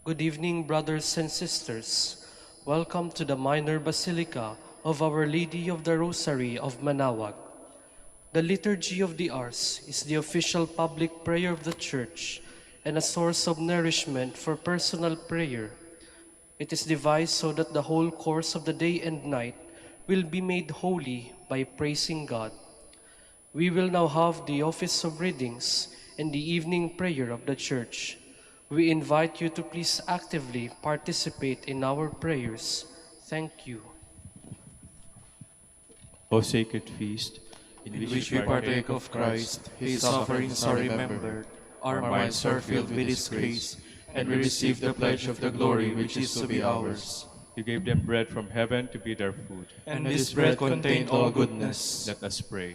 Good evening, brothers and sisters. Welcome to the Minor Basilica of Our Lady of the Rosary of Manaoag. The Liturgy of the Hours is the official public prayer of the Church and a source of nourishment for personal prayer. It is devised so that the whole course of the day and night will be made holy by praising God. We will now have the office of readings and the evening prayer of the Church. We invite you to please actively participate in our prayers. Thank you. O sacred feast, in which we partake of Christ, his sufferings are remembered, our minds are filled with his grace, and we receive the pledge of the glory which is to be ours. you gave them bread from heaven to be their food. And this bread contained all goodness. Let us pray.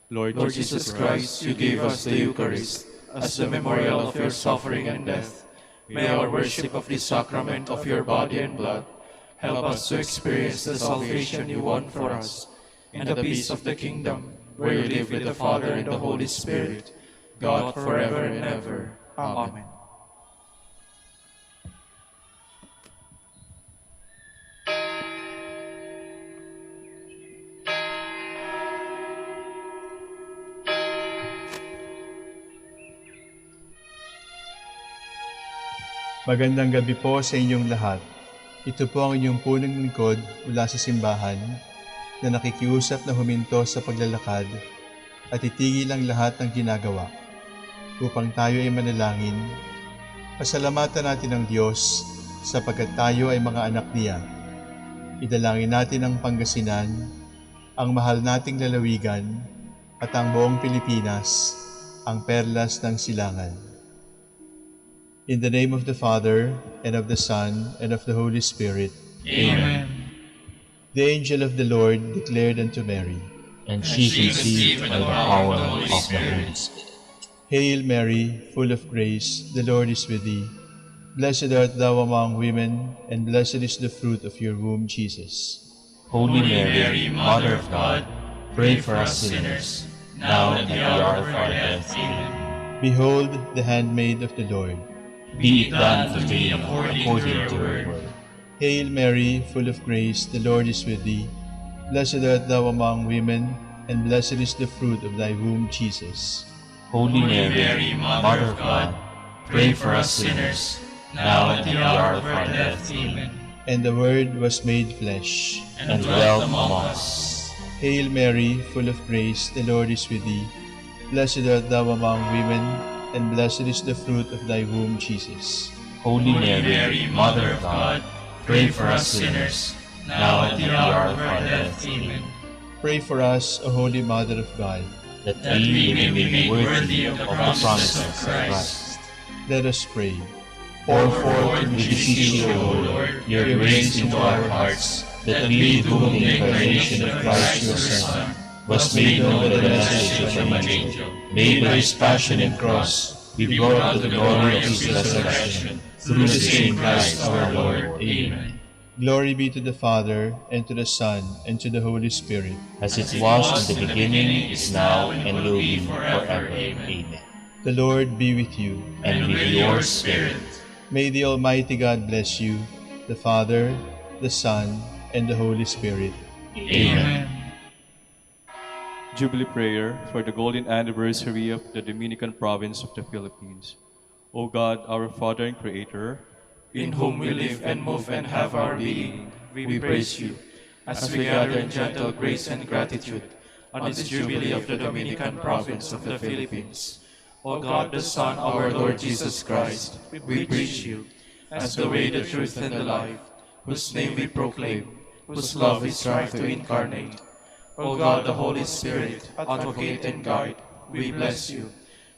Lord Jesus Christ, you gave us the Eucharist as the memorial of your suffering and death. May our worship of this sacrament of your body and blood help us to experience the salvation you won for us, and the peace of the kingdom, where you live with the Father and the Holy Spirit, God forever and ever. Amen. Magandang gabi po sa inyong lahat. Ito po ang inyong punong lingkod mula sa simbahan na nakikiusap na huminto sa paglalakad at itigil ang lahat ng ginagawa upang tayo ay manalangin. Pasalamatan natin ang Diyos sapagkat tayo ay mga anak niya. Idalangin natin ang Pangasinan, ang mahal nating lalawigan at ang buong Pilipinas, ang perlas ng silangan. In the name of the Father, and of the Son, and of the Holy Spirit. Amen. The angel of the Lord declared unto Mary, and she conceived by the power of the Holy Spirit. Hail Mary, full of grace, the Lord is with thee. Blessed art thou among women, and blessed is the fruit of your womb, Jesus. Holy Mary, Mother of God, pray for us sinners, now and at the hour of our death. Amen. Behold the handmaid of the Lord. Be it done to me according to your word. Hail Mary, full of grace, the Lord is with thee. Blessed art thou among women, and blessed is the fruit of thy womb, Jesus. Holy Mary, Mother of God, pray for us sinners, now and at the hour of our death. Amen. And the Word was made flesh, and dwelt among us. Hail Mary, full of grace, the Lord is with thee. Blessed art thou among women, and blessed is the fruit of thy womb, Jesus. Holy Mary, Mother of God, pray for us sinners, now and at the hour of our death. Amen. Pray for us, O Holy Mother of God, that we may be made worthy of the promises of Christ. Let us pray. Pour forth, we beseech you, O Lord, your grace into our hearts, that we, to whom the incarnation of Christ your Son was made known by the message of an angel, made by his passion and cross, be brought to the glory of his resurrection, through the same Christ our Lord. Amen. Glory be to the Father, and to the Son, and to the Holy Spirit. As it was in the beginning, is now, and will be forever. Amen. The Lord be with you. And with your spirit. May the Almighty God bless you, the Father, the Son, and the Holy Spirit. Amen. Jubilee prayer for the golden anniversary of the Dominican province of the Philippines. O God, our Father and Creator, in whom we live and move and have our being, we praise you, as we gather in gentle grace and gratitude on this Jubilee of the Dominican province of the Philippines. O God, the Son, our Lord Jesus Christ, we preach you, as the way, the truth, and the life, whose name we proclaim, whose love we strive to incarnate. O God, the Holy Spirit, advocate and guide, we bless you,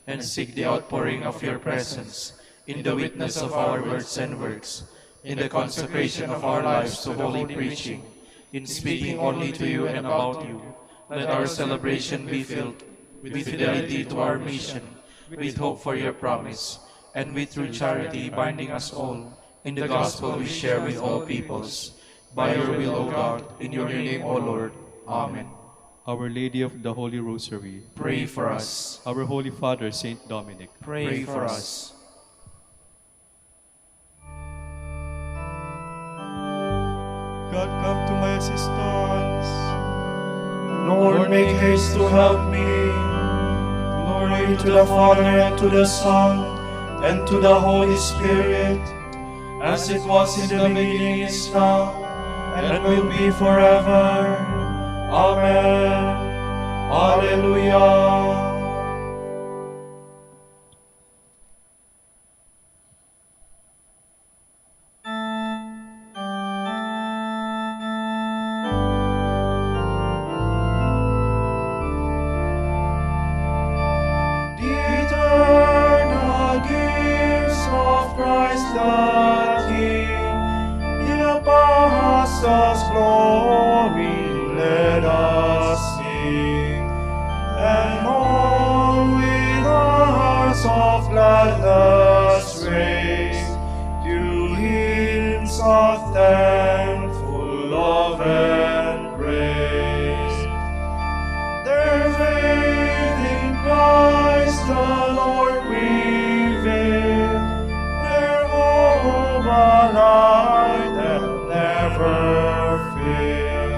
and seek the outpouring of your presence in the witness of our words and works, in the consecration of our lives to holy preaching, in speaking only to you and about you. Let our celebration be filled with fidelity to our mission, with hope for your promise, and with true charity binding us all in the gospel we share with all peoples. By your will, O God, in your name, O Lord. Amen. Our Lady of the Holy Rosary, Pray for us. our Holy Father, Saint Dominic, Pray for us. God, come to my assistance. Lord, make haste to help me. Glory to the Father, and to the Son, and to the Holy Spirit, as it was in the beginning, is now, and will be forever. Amen. Alleluia. The eternal gifts of Christ the King, the apostles' glory, let us sing, and all with hearts of gladness raise to hymns of thankful love and praise. Their faith in Christ the Lord prevail, their hope a light that never fail.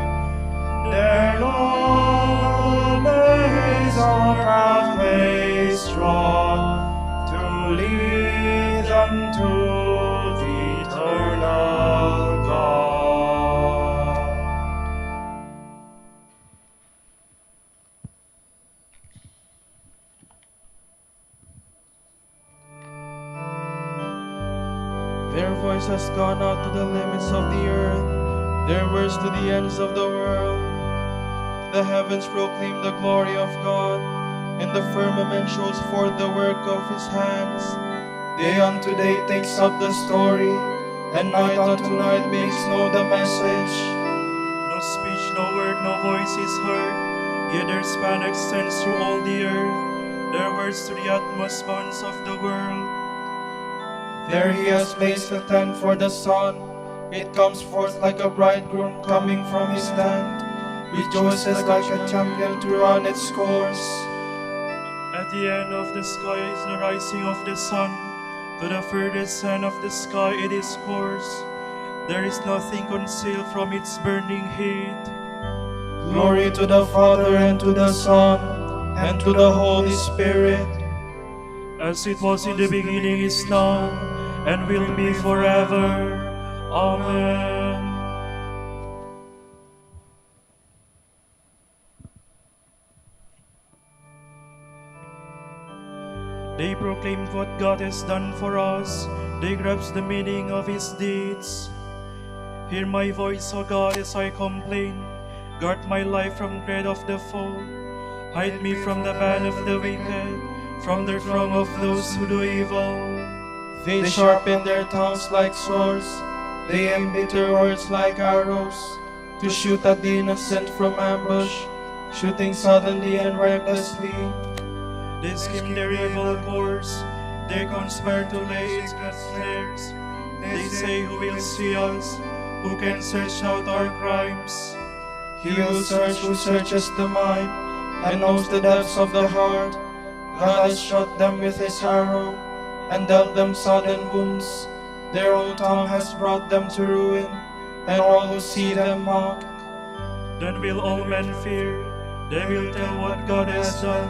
Their knowledge our pathway strong, to lead them to the eternal God. Their voice has gone out to the limits of the earth, their words to the ends of the world. The heavens proclaim the glory of God, and the firmament shows forth the work of his hands. Day unto day takes up the story, and night unto night makes known the message. No speech, no word, no voice is heard, yet their span extends through all the earth, their words to the utmost bounds of the world. There he has placed a tent for the sun. It comes forth like a bridegroom coming from his tent, rejoices like a champion to run its course. At the end of the sky is the rising of the sun. To the furthest end of the sky it is course. There is nothing concealed from its burning heat. Glory to the Father, and to the Son, and to the Holy Spirit, As it was in the beginning, is now, and will be forever. Amen. They proclaimed what God has done for us. They grasp the meaning of his deeds. Hear my voice, O God, as I complain. Guard my life from dread of the foe. Hide me from the band of the wicked, from the throng of those who do evil. they sharpen their tongues like swords, they aim bitter words like arrows, to shoot at the innocent from ambush, shooting suddenly and recklessly. They scheme their evil course, they conspire to lay its snares. They say, who will see us? Who can search out our crimes? He will search who searches the mind, and knows the depths of the heart. God has shot them with his arrow, and dealt them sudden wounds. Their own tongue has brought them to ruin, and all who see them mock. Then will all men fear, they will tell what God has done.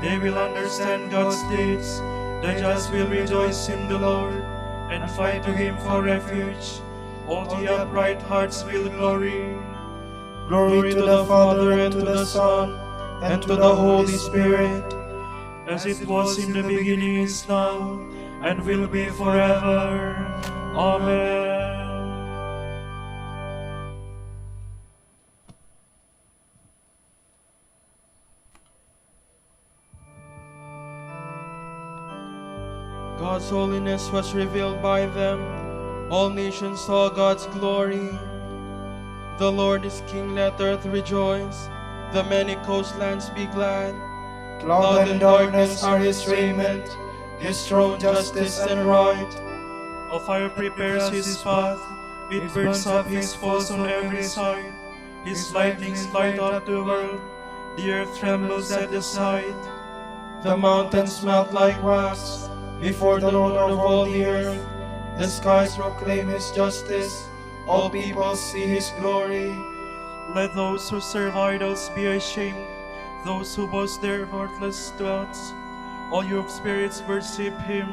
They will understand God's deeds, the just will rejoice in the Lord, and fly to him for refuge. All the upright hearts will glory. Glory to the Father, and to the Son, and to the Holy Spirit, As it was in the beginning, is now, and will be forever. Amen. God's holiness was revealed by them. All nations saw God's glory. The Lord is King, let earth rejoice. The many coastlands be glad. cloud and darkness are his raiment, his throne justice and right. A fire prepares his path, it burns up his foes on every side. His lightnings light up the world, the earth trembles at the sight. The mountains melt like wax before the Lord of all the earth. The skies proclaim his justice, all people see his glory. Let those who serve idols be ashamed, those who boast their worthless thoughts. All your spirits worship him.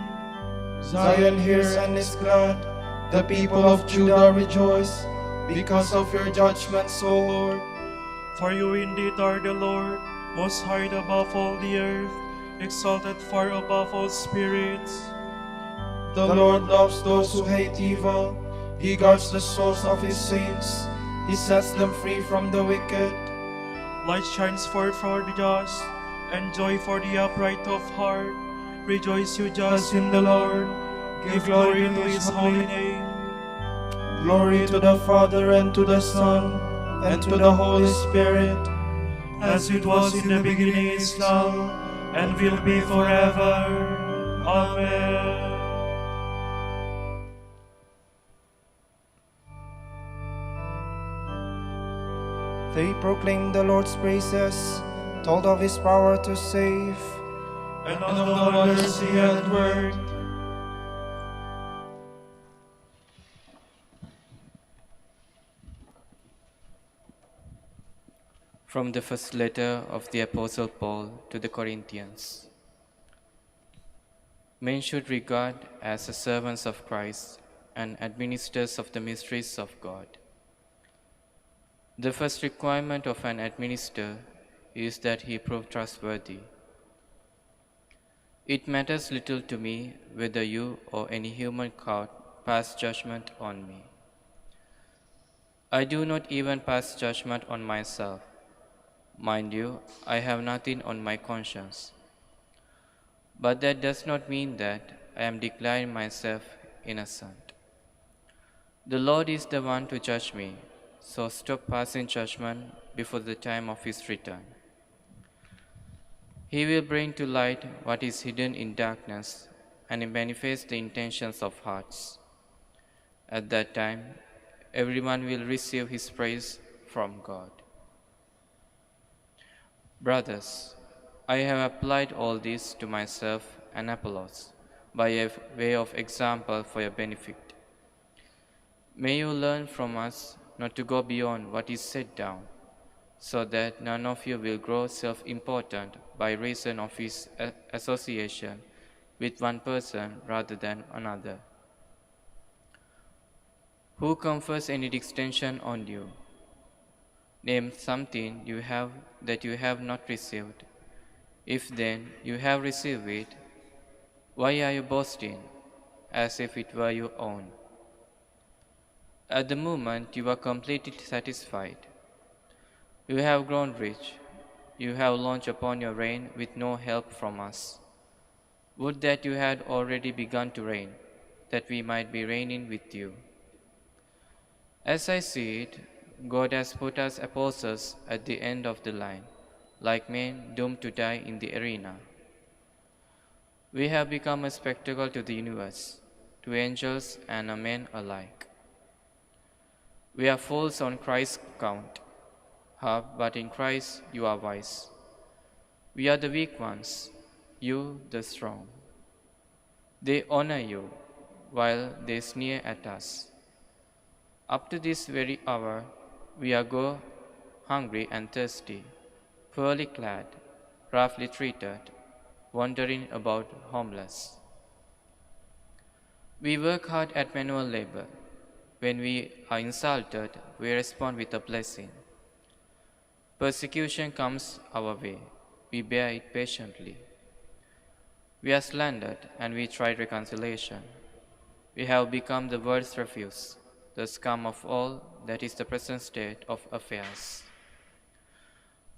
Zion hears and is glad, the people of Judah rejoice, because of your judgments, O Lord. For you indeed are the Lord, most high above all the earth, exalted far above all spirits. The Lord loves those who hate evil. He guards the souls of his saints. He sets them free from the wicked. Light shines forth for the just, and joy for the upright of heart. Rejoice, you just in the Lord. Give glory to his holy name. Glory to the Father, and to the Son, and to the Holy Spirit, As it was in the beginning, is now, and will be forever. Amen. they proclaim the Lord's praises, told of his power to save, And of the wonders he hath worked. From the first letter of the Apostle Paul to the Corinthians. Men should regard as the servants of Christ and administrators of the mysteries of God. The first requirement of an administrator is that he prove trustworthy. It matters little to me whether you or any human court pass judgment on me. I do not even pass judgment on myself. Mind you, I have nothing on my conscience. But that does not mean that I am declaring myself innocent. The Lord is the one to judge me, so stop passing judgment before the time of his return. He will bring to light what is hidden in darkness and manifest the intentions of hearts. At that time, everyone will receive his praise from God. Brothers, I have applied all this to myself and Apollos by a way of example for your benefit. May you learn from us not to go beyond what is set down, so that none of you will grow self-important by reason of his association with one person rather than another. Who confers any distinction on you? Name something you have that you have not received. If then you have received it, why are you boasting as if it were your own? At the moment you are completely satisfied. You have grown rich. You have launched upon your reign with no help from us. Would that you had already begun to reign, that we might be reigning with you. As I see it, God has put us apostles at the end of the line, like men doomed to die in the arena. We have become a spectacle to the universe, to angels and men alike. We are fools on Christ's account, but in Christ you are wise. We are the weak ones, you the strong. They honor you, while they sneer at us. Up to this very hour, we are hungry and thirsty, poorly clad, roughly treated, wandering about homeless. We work hard at manual labor. When we are insulted, we respond with a blessing. Persecution comes our way. We bear it patiently. We are slandered and we try reconciliation. We have become the world's refuse, the scum of all that is the present state of affairs.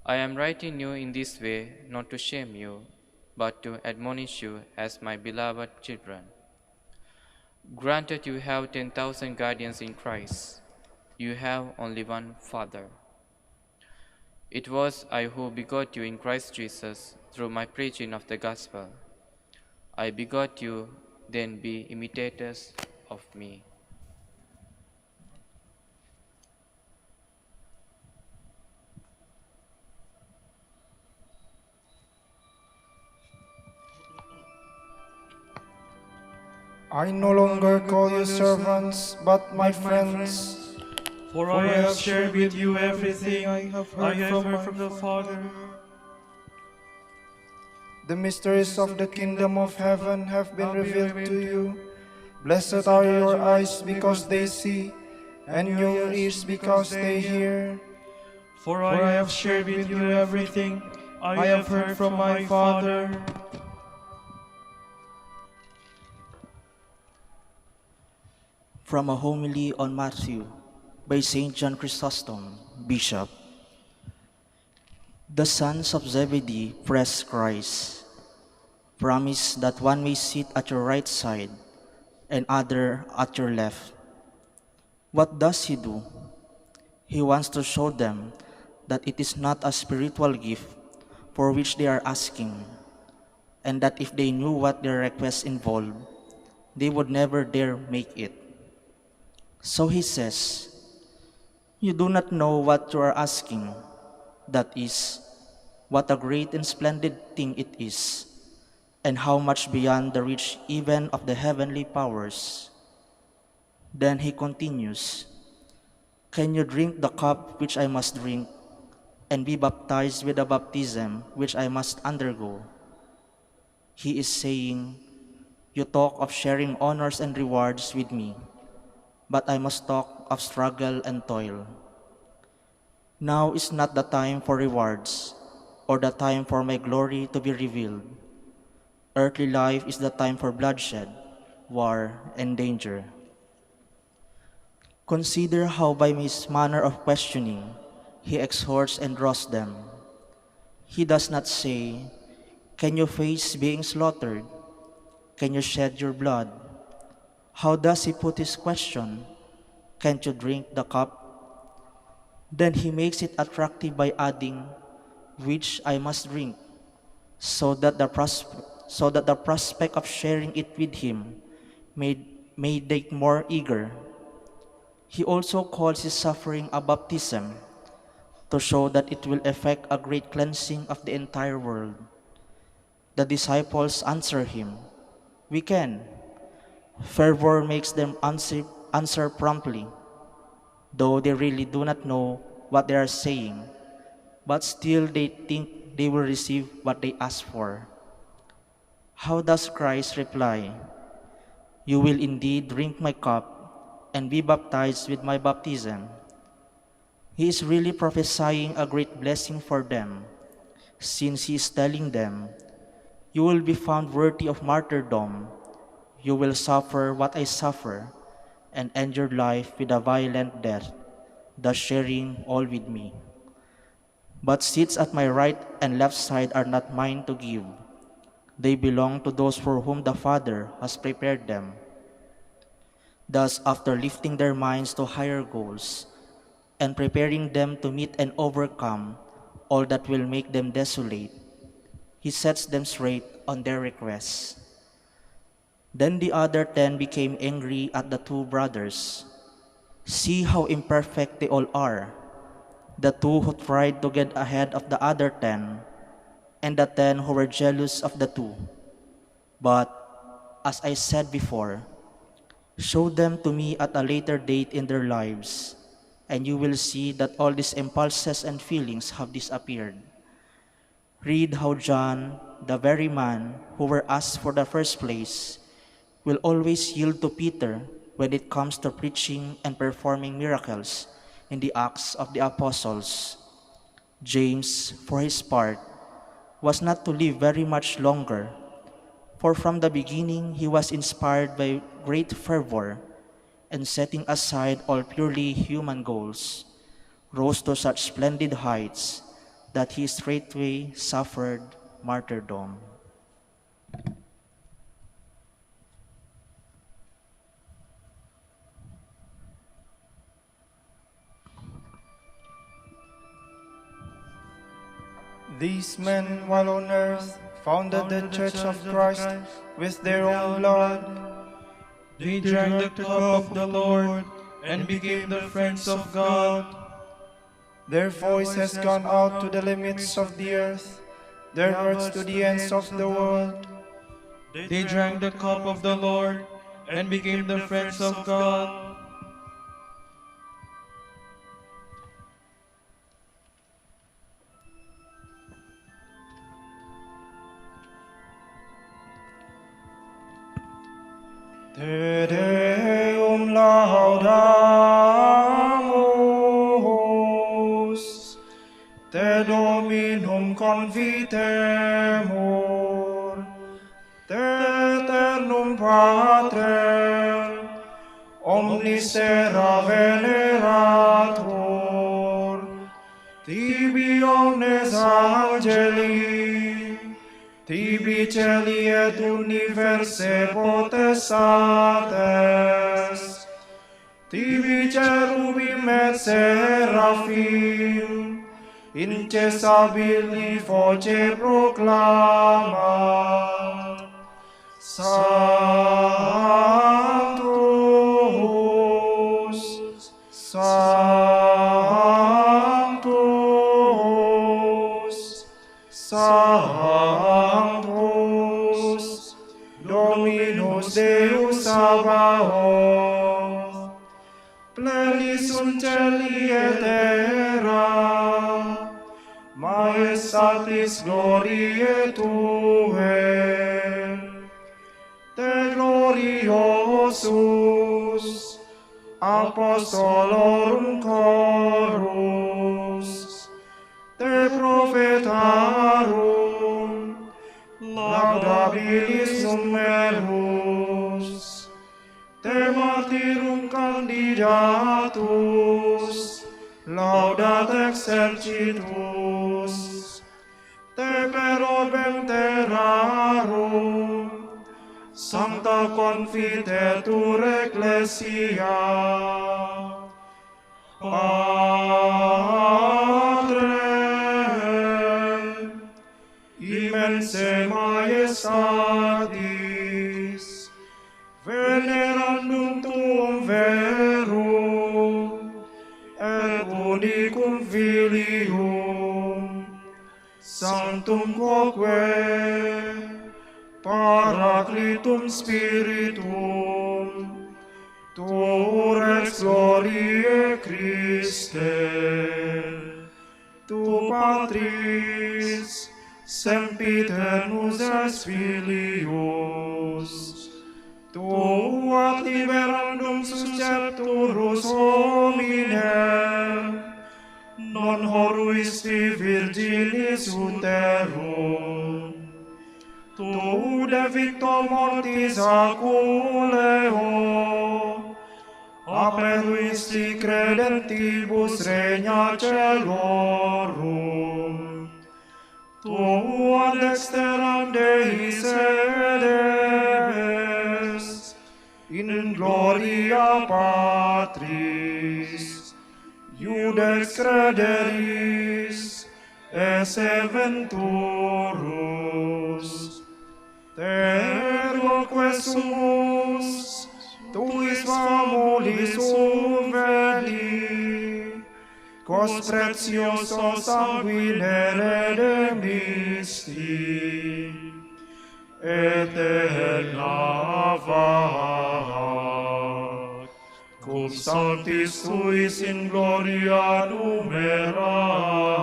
I am writing you in this way not to shame you, but to admonish you as my beloved children. Granted you have 10,000 guardians in Christ, you have only one Father. It was I who begot you in Christ Jesus through my preaching of the gospel. I begot you, then be imitators of me. I no longer call you servants, but my friends. For I have shared with you everything I have heard from the Father. The mysteries of the kingdom of heaven have been revealed to you. Blessed are your eyes because they see, and your ears because they hear. For I have shared with you everything I have heard from my Father. From a homily on Matthew by St. John Chrysostom, Bishop. The sons of Zebedee pressed Christ. Promise that one may sit at your right side and other at your left. What does he do? He wants to show them that it is not a spiritual gift for which they are asking, and that if they knew what their requests involved, they would never dare make it. So he says, "You do not know what you are asking. That is, what a great and splendid thing it is, and how much beyond the reach even of the heavenly powers." Then he continues, "Can you drink the cup which I must drink, and be baptized with the baptism which I must undergo?" He is saying, "You talk of sharing honors and rewards with me, but I must talk of struggle and toil. Now is not the time for rewards, or the time for my glory to be revealed. Earthly life is the time for bloodshed, war, and danger." Consider how by his manner of questioning, he exhorts and draws them. He does not say, "Can you face being slaughtered? Can you shed your blood?" How does he put his question? "Can't you drink the cup?" Then he makes it attractive by adding, "which I must drink," so that the prospect of sharing it with him may make more eager. He also calls his suffering a baptism, to show that it will effect a great cleansing of the entire world. The disciples answer him, "We can." Fervor makes them answer promptly, though they really do not know what they are saying, but still they think they will receive what they ask for. How does Christ reply? "You will indeed drink my cup and be baptized with my baptism." He is really prophesying a great blessing for them, since he is telling them, "You will be found worthy of martyrdom. You will suffer what I suffer, and end your life with a violent death, thus sharing all with me. But seats at my right and left side are not mine to give. They belong to those for whom the Father has prepared them." Thus, after lifting their minds to higher goals, and preparing them to meet and overcome all that will make them desolate, he sets them straight on their requests. Then the other 10 became angry at the two brothers. "See how imperfect they all are, the two who tried to get ahead of the other 10, and the 10 who were jealous of the two. But, as I said before, show them to me at a later date in their lives, and you will see that all these impulses and feelings have disappeared. Read how John, the very man who were asked for the first place, will always yield to Peter when it comes to preaching and performing miracles in the Acts of the Apostles. James, for his part, was not to live very much longer, for from the beginning he was inspired by great fervor, and setting aside all purely human goals, rose to such splendid heights that he straightway suffered martyrdom." These men, while on earth, founded the Church of Christ with their own blood. They drank the cup of the Lord and became the friends of God. Their voice has gone out to the limits of the earth, their words to the ends of the world. They drank the cup of the Lord and became the friends of God. Te Deum laudamus, Te Dominum confitemur, Te eternum Patrem, omnis terra veneratur, tibi omnes angeli, tibi celi et universe potestates, tibi cherubim et seraphim, incessabili voce proclamat, Sanctus, Sanctus, Sanctus, Dominus Deus Sabaoth, plenis sunt celi et terra, maestatis gloriae Tuae. Te gloriosus apostolorum chorus, te prophetarum laudabilis numerus, te martyrum candidatus laudat exercitus, te per orbem terrarum sancta confitetur ecclesia. Patrem, immense majestatis, venerandum tuum verum, et unicum filium, sanctum quoque, Paraclitum Spiritum, Tu Rex Gloriae Christe, Tu Patris, sempiternus es Filius, Tu ad liberandum suscepturus hominem, non horuisti virginis uterum, Tu de victo mortis aculeo, aperuisti credentibus regna celorum, Tu ad dexteram Dei sedes, in gloria Patris, iudex crederis, esse venturus. Terroque sumus, tuis famulis uveli, cos preciosos sanguine redemisti, eterna vac, cum sanctis tuis in gloria numerari.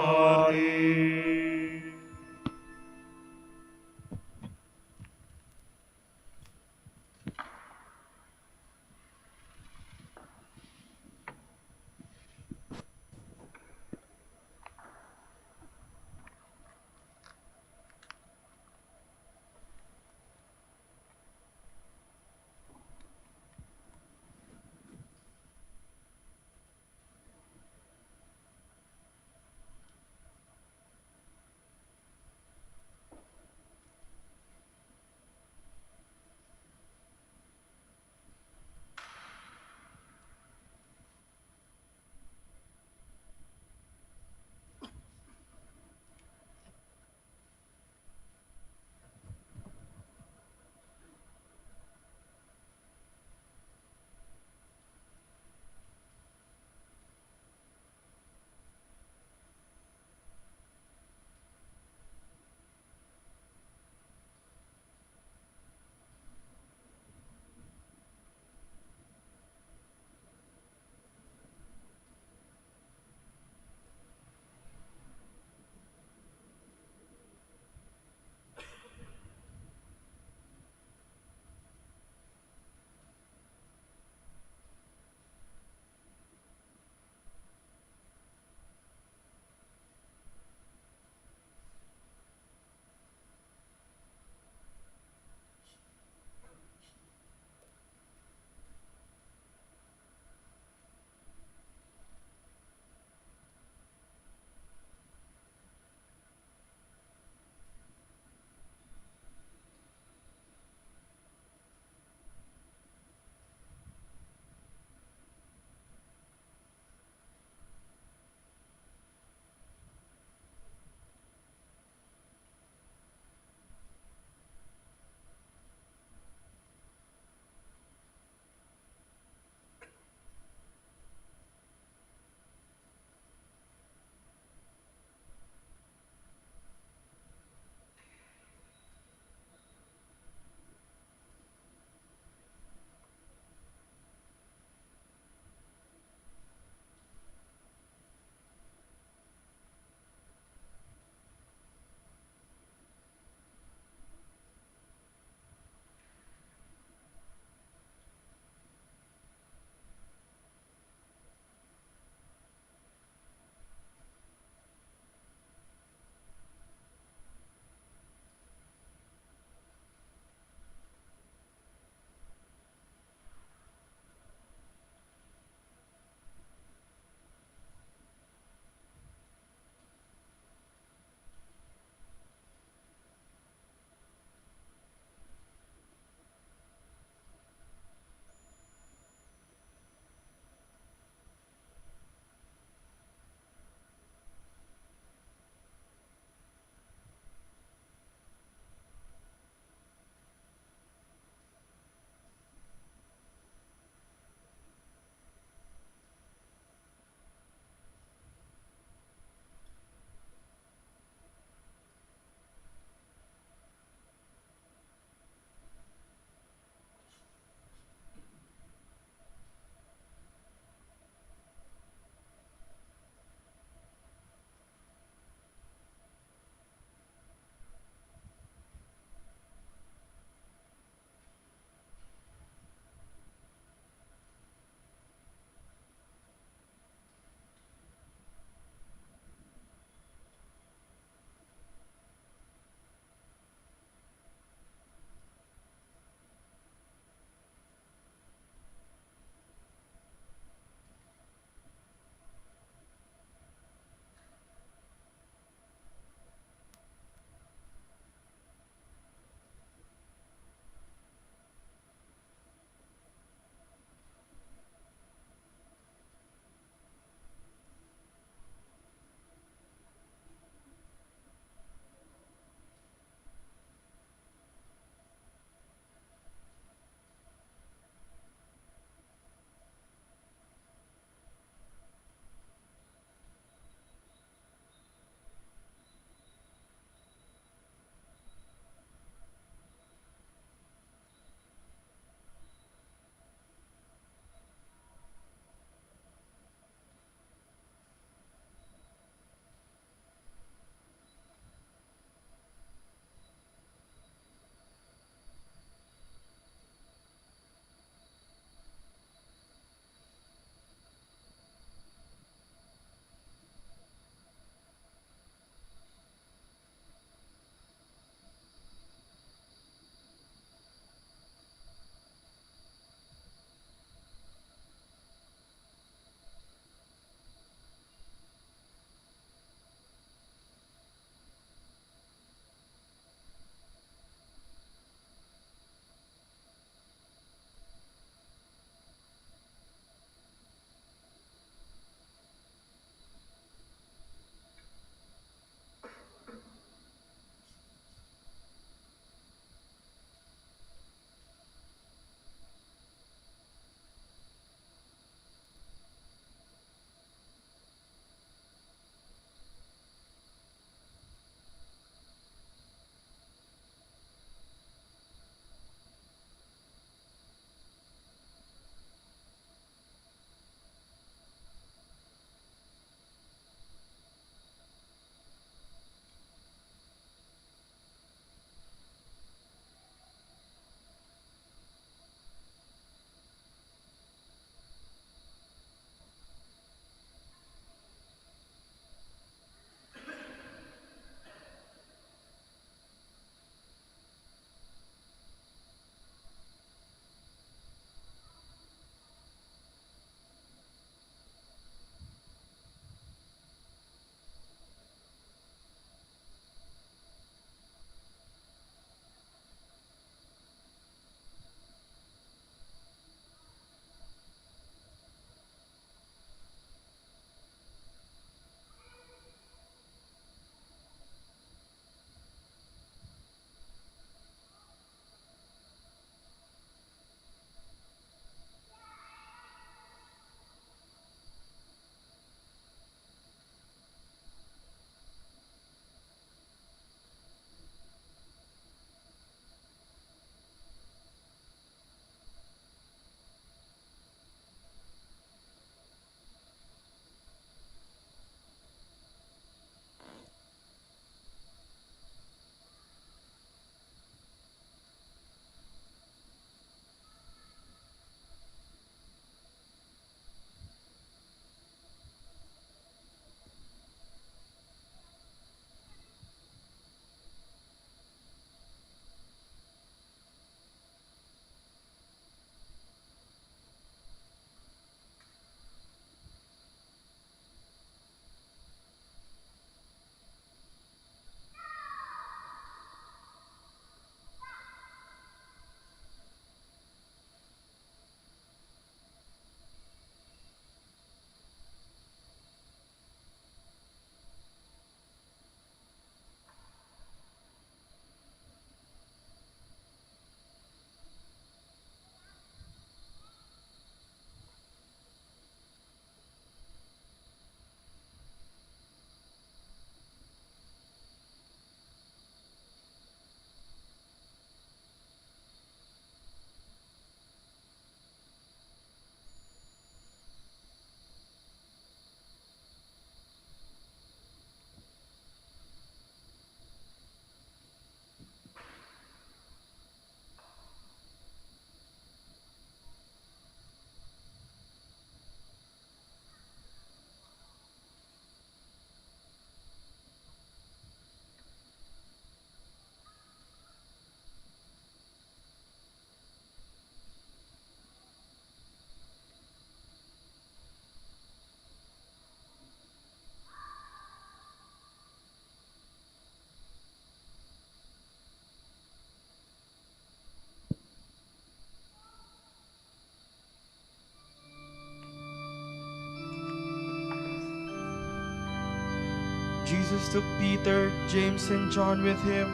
Jesus took Peter, James, and John with him,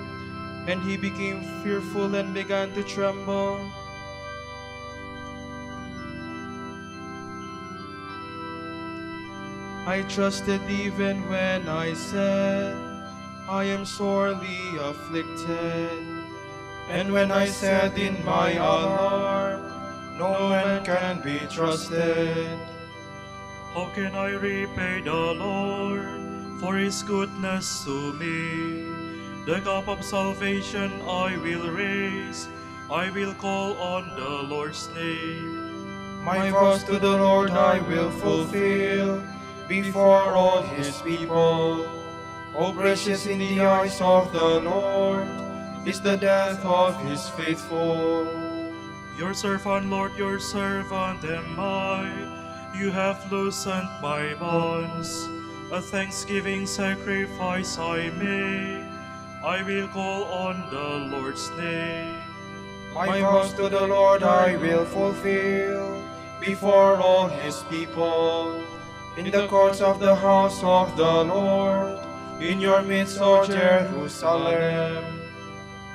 and he became fearful and began to tremble. I trusted even when I said, I am sorely afflicted. And when I said in my alarm, no man can be trusted. How can I repay the Lord for his goodness to me? The cup of salvation I will raise, I will call on the Lord's name. My vows to the Lord I will fulfill before all his people. O precious in the eyes of the Lord is the death of his faithful. Your servant, Lord, your servant am I. You have loosened my bonds. A thanksgiving sacrifice I make. I will call on the Lord's name. My vows to the Lord I will fulfill before all his people. In the courts of the house of the Lord, in your midst, O Jerusalem.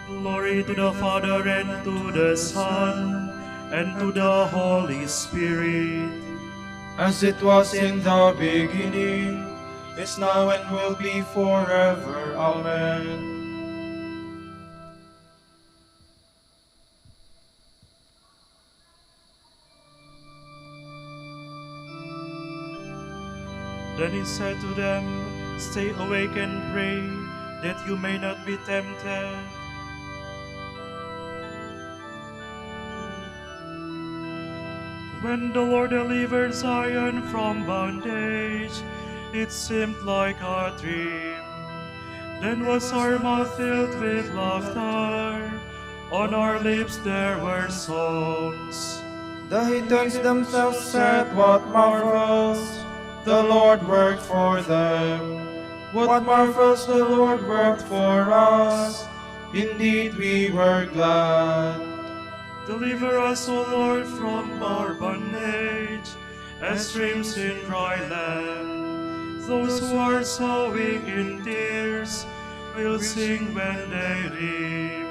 Glory to the Father, and to the Son, and to the Holy Spirit. As it was in the beginning, is now, and will be forever. Amen. Then he said to them, Stay awake and pray, that you may not be tempted. When the Lord delivered Zion from bondage, it seemed like a dream. Then was our mouth filled with laughter, on our lips there were songs. The heathens themselves said, What marvels the Lord worked for them. What marvels the Lord worked for us. Indeed we were glad. Deliver us, O Lord, from our bondage, as streams in dry land. Those who are sowing in tears will sing when they reap.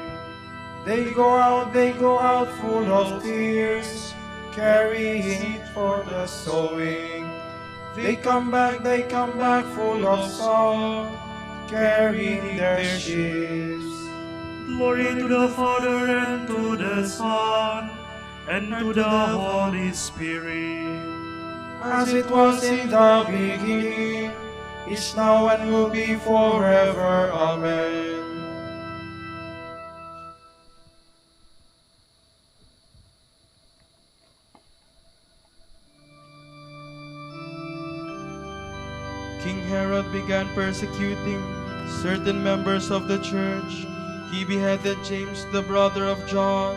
They go out full of tears, carrying it for the sowing. They come back full of song, carrying their sheaves. Glory to the Father, and to the Son, and to the Holy Spirit. As it was in the beginning, is now, and will be forever. Amen. King Herod began persecuting certain members of the church. He beheaded James, the brother of John.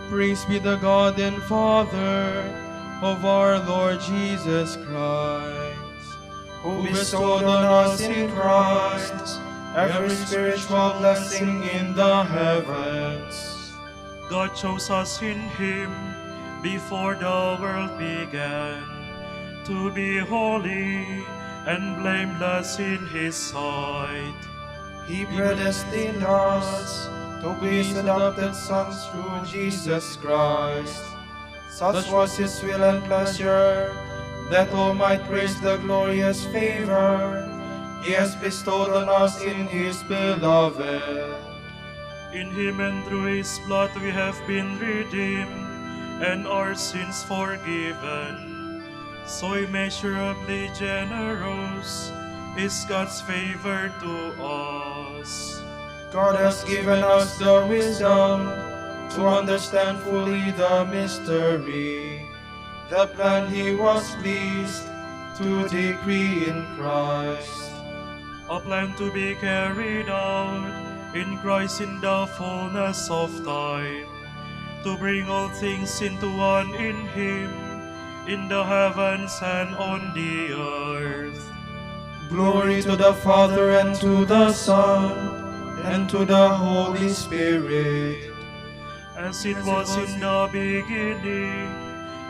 Praise be the God and Father of our Lord Jesus Christ, Who bestowed on us in Christ every spiritual blessing in the heavens. God chose us in Him before the world began, to be holy and blameless in His sight. He predestined us to be His adopted sons through Jesus Christ. Such was His will and pleasure, that all might praise the glorious favor He has bestowed on us in His beloved. In Him and through His blood we have been redeemed, and our sins forgiven. So immeasurably generous is God's favor to us. God has given us the wisdom to understand fully the mystery, the plan He was pleased to decree in Christ. A plan to be carried out in Christ in the fullness of time, to bring all things into one in Him, in the heavens and on the earth. Glory to the Father, and to the Son, and to the Holy Spirit. As it was in the beginning,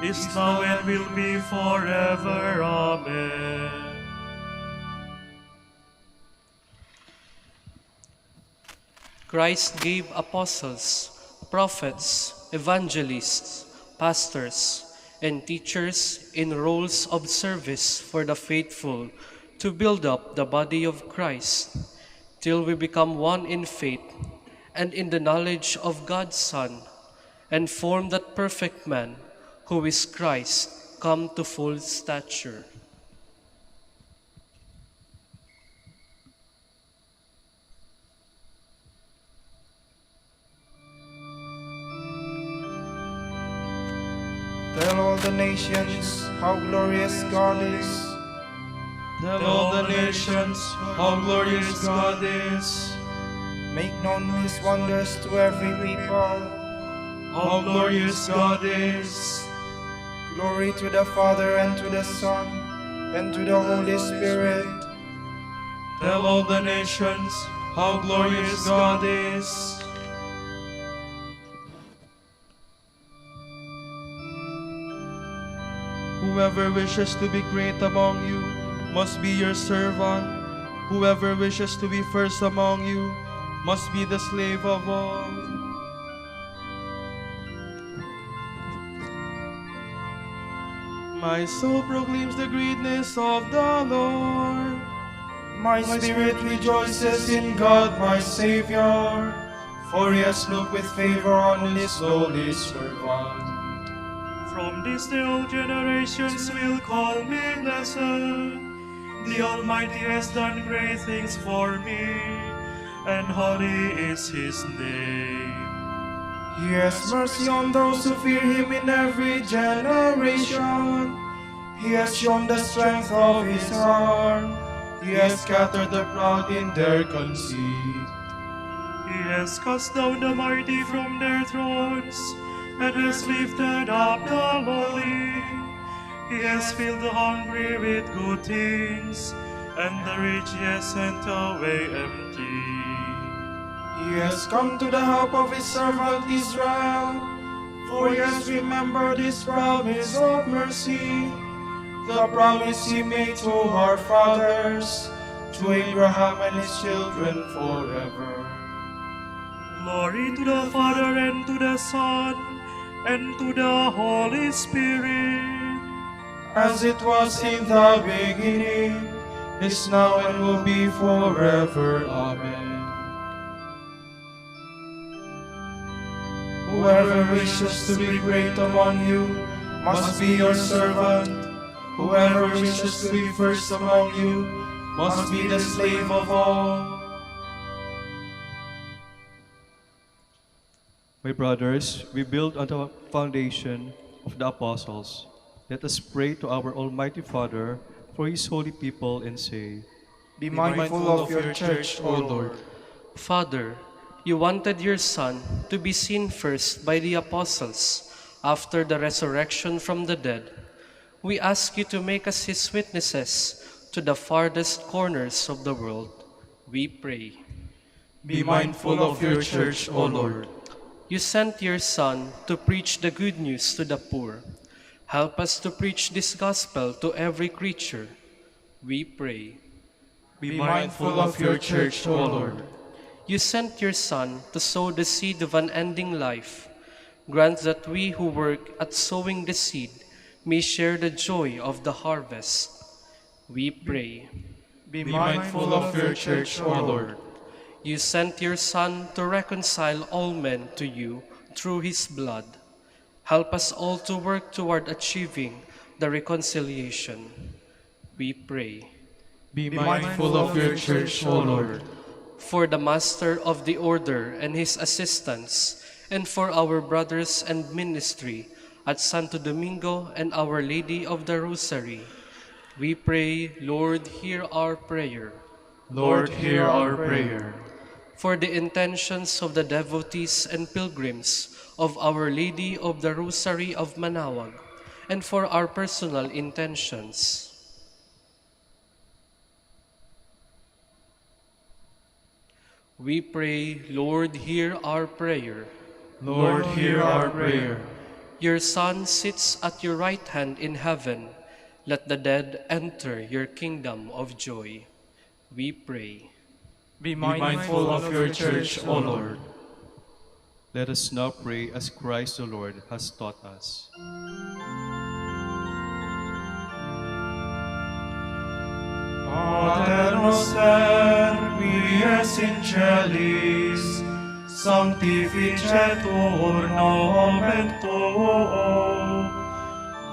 is now and will be forever. Amen. Christ gave apostles, prophets, evangelists, pastors, and teachers in roles of service for the faithful to build up the body of Christ, till we become one in faith and in the knowledge of God's Son, and form that perfect man who is Christ, come to full stature. Tell all the nations how glorious God is. Tell all the nations how glorious God is. Make known His wonders to every people. How glorious God is. Glory to the Father, and to the Son, and to the Holy Spirit. Tell all the nations how glorious God is. Whoever wishes to be great among you must be your servant. Whoever wishes to be first among you must be the slave of all. My soul proclaims the greatness of the Lord. My spirit rejoices in God my Savior, for He has looked with favor on His lowly servant. From this day all generations will call me blessed. The Almighty has done great things for me, and holy is His name. He has mercy on those who fear Him in every generation. He has shown the strength of His arm. He has scattered the proud in their conceit. He has cast down the mighty from their thrones, and has lifted up the lowly. He has filled the hungry with good things, and the rich He has sent away empty. He has come to the help of His servant Israel, for He has remembered His promise of mercy, the promise He made to our fathers, to Abraham and his children forever. Glory to the Father, and to the Son, and to the Holy Spirit, as it was in the beginning, is now, and will be forever. Amen. Whoever wishes to be great among you must be your servant. Whoever wishes to be first among you must be the slave of all. My brothers, we build on the foundation of the apostles. Let us pray to our Almighty Father for His holy people and say, Be mindful of your church, O Lord. Father, you wanted your Son to be seen first by the apostles after the resurrection from the dead. We ask you to make us His witnesses to the farthest corners of the world. We pray. Be mindful of your church, O Lord. You sent your Son to preach the good news to the poor. Help us to preach this gospel to every creature. We pray. Be mindful of your church, O Lord. You sent your Son to sow the seed of unending life. Grant that we who work at sowing the seed may share the joy of the harvest. We pray. Be mindful of your church, O Lord. You sent your Son to reconcile all men to you through His blood. Help us all to work toward achieving the reconciliation. We pray. Be mindful of your church, O Lord. For the Master of the Order and his assistants, and for our brothers and ministry at Santo Domingo and Our Lady of the Rosary, we pray, Lord, hear our prayer. Lord, hear our prayer. For the intentions of the devotees and pilgrims of Our Lady of the Rosary of Manaoag, and for our personal intentions. We pray, Lord, hear our prayer. Lord, hear our prayer. Your Son sits at your right hand in heaven. Let the dead enter your kingdom of joy. We pray. Be mindful of your church, O Lord. Let us now pray as Christ the Lord has taught us. Pater noster, qui es in celis, sanctificetur nomen tuum,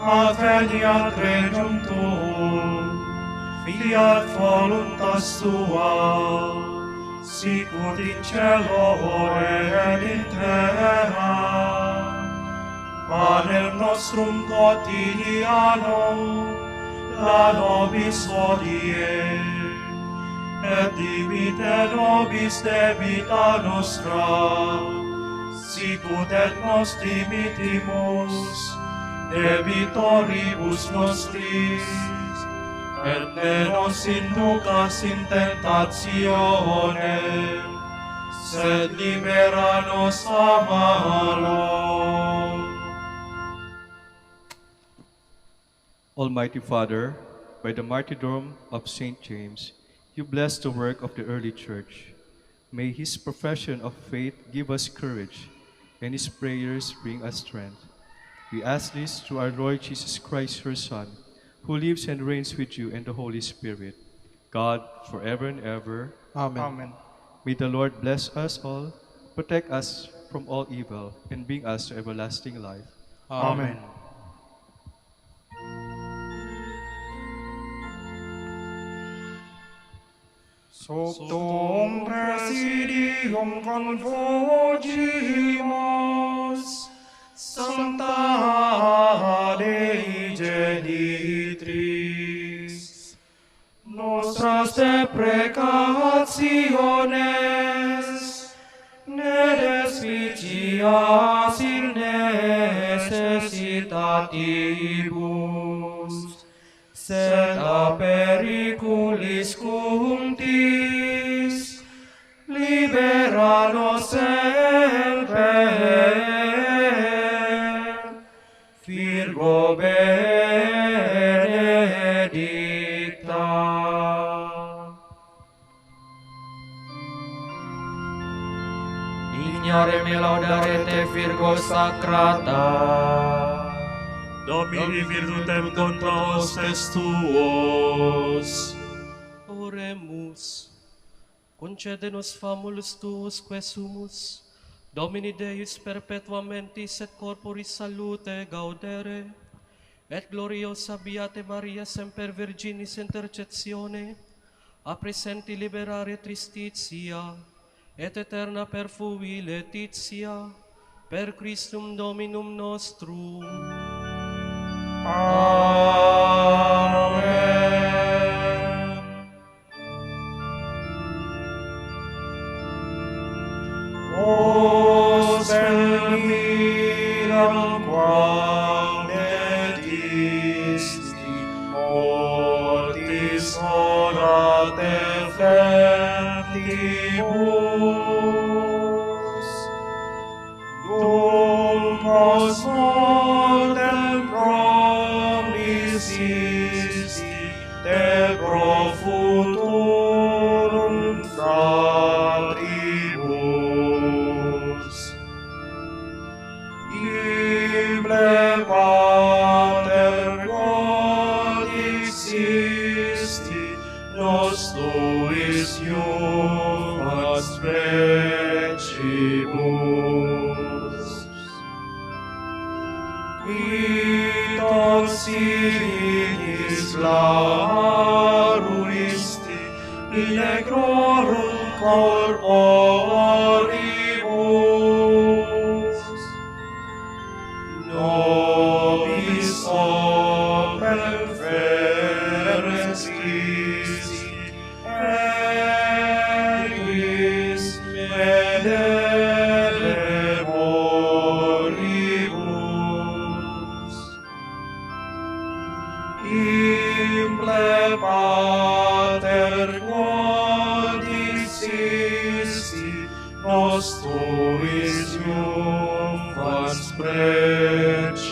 adveniat regnum tuum, fiat voluntas tua, sicut in cielo et in terra. Panem nostrum quotidianum da nobis hodie, et dimitte nobis debita nostra, sicut et nos dimittimus debitoribus nostris, et ne nos inducas in tentationem, sed libera nos a malo. Almighty Father, by the martyrdom of Saint James, you bless the work of the early church. May his profession of faith give us courage, and his prayers bring us strength. We ask this through our Lord Jesus Christ, your Son, who lives and reigns with you in the Holy Spirit, God, forever and ever. Amen. Amen. May the Lord bless us all, protect us from all evil, and bring us to everlasting life. Amen. Soptum presidium convogimus, Sancta Dei Genitris, nostras deprecationes, ne despicias in necessitatibus, sed a periculis cunctis, libera nos semper, Virgo benedicta. Ignare me laudarete Virgo sacrata, Domini virtutem contra hostes tuos. Oremus. Concede-nos famulus tuus que sumus, Domini Deus perpetuamentis et corporis salute gaudere, et gloriosa Beate Maria semper Virginis intercessione, a presenti liberare tristitia, et eterna perfui letitia, per Christum Dominum nostrum. Amen. O Spiritum quam dedisti mortis hora defectibus, dum post mortem promisisti de pro futurum fratribus. Ible pater quod existi, nos tuis iuvat sprecibus. Qui toxinis laruisti, in negrorum corporibus, nobis opem feres Christi, equis medelemoribus. Imple pater quod existi, nos tuis iuvat sprecibus.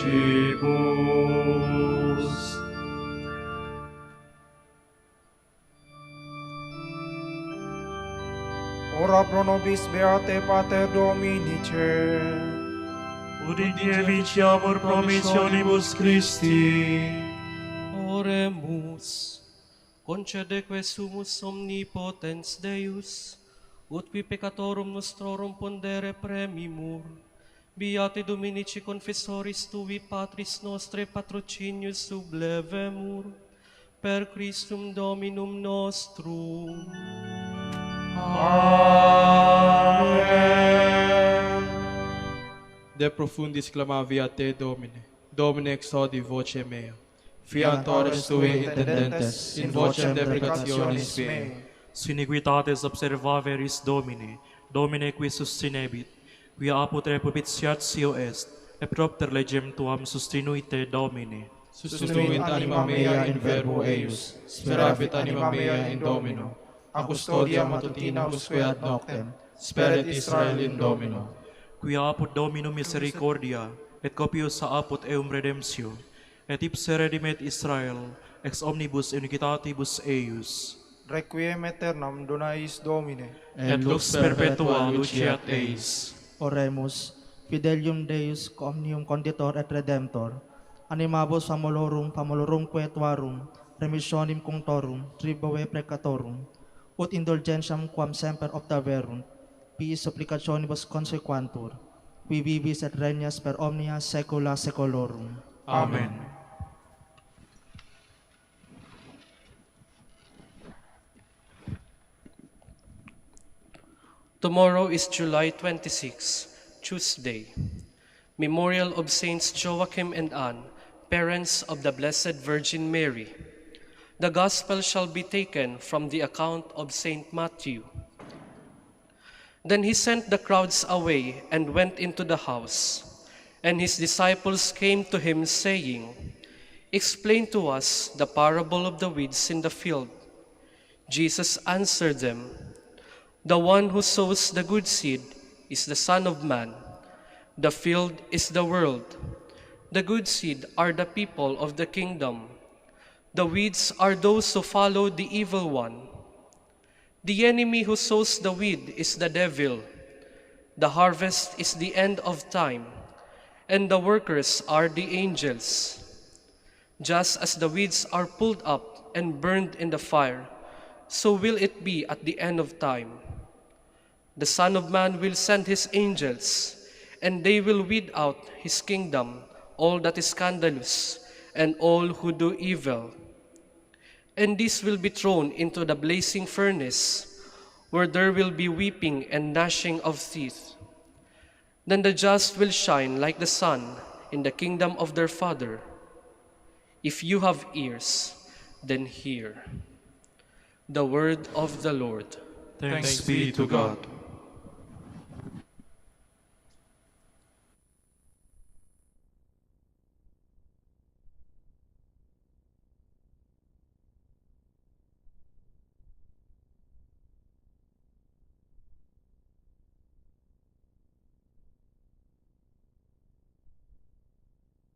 ora pro nobis beate Pater Dominice, Udinievit amor promissionibus Christi. Oremus. Concedeque sumus omnipotens Deus, ut qui peccatorum nostrorum pondere premimur, Beati Dominici confessoris tui Patris nostre patrocinius sublevemur, per Christum Dominum nostrum. Amen. De profundis clamavi a te, Domine. Domine exaudi voce mea. Fiant ores tue intendentes, in vocem deprecationis mei. Siniquitates observaveris Domine, Domine qui sustinebit, quia apud repubitiatio est, et propter legem tuam sustinuite Domine. Sustinuit anima mea in verbo eius, speravit anima mea in Domino. A custodia matutina usque ad noctem, speret Israel in Domino. Quia apud Domino misericordia, et copius apud eum redemptio, et ipse redimet Israel, ex omnibus iniquitatibus eius. Requiem aeternam dona eis Domine, Et lux perpetua luceat eis. Oremus, Fidelium Deus omnium conditor et redemptor, animabus famolorum tuarum, remissionim cunctorum, triboe preccatorum, ut indulgentiam quam semper obtaverunt, piis supplicationibus consequantur, qui vivis et regnas per omnia saecula saeculorum. Amen. Tomorrow is July 26, Tuesday, Memorial of Saints Joachim and Anne, parents of the Blessed Virgin Mary. The Gospel shall be taken from the account of Saint Matthew. Then he sent the crowds away and went into the house, and his disciples came to him, saying, "Explain to us the parable of the weeds in the field." Jesus answered them, "The one who sows the good seed is the Son of Man. The field is the world. The good seed are the people of the kingdom. The weeds are those who follow the evil one. The enemy who sows the weed is the devil. The harvest is the end of time, and the workers are the angels. Just as the weeds are pulled up and burned in the fire, so will it be at the end of time. The Son of Man will send his angels, and they will weed out his kingdom all that is scandalous and all who do evil. And this will be thrown into the blazing furnace, where there will be weeping and gnashing of teeth. Then the just will shine like the sun in the kingdom of their Father. If you have ears, then hear." The word of the Lord. Thanks be to God.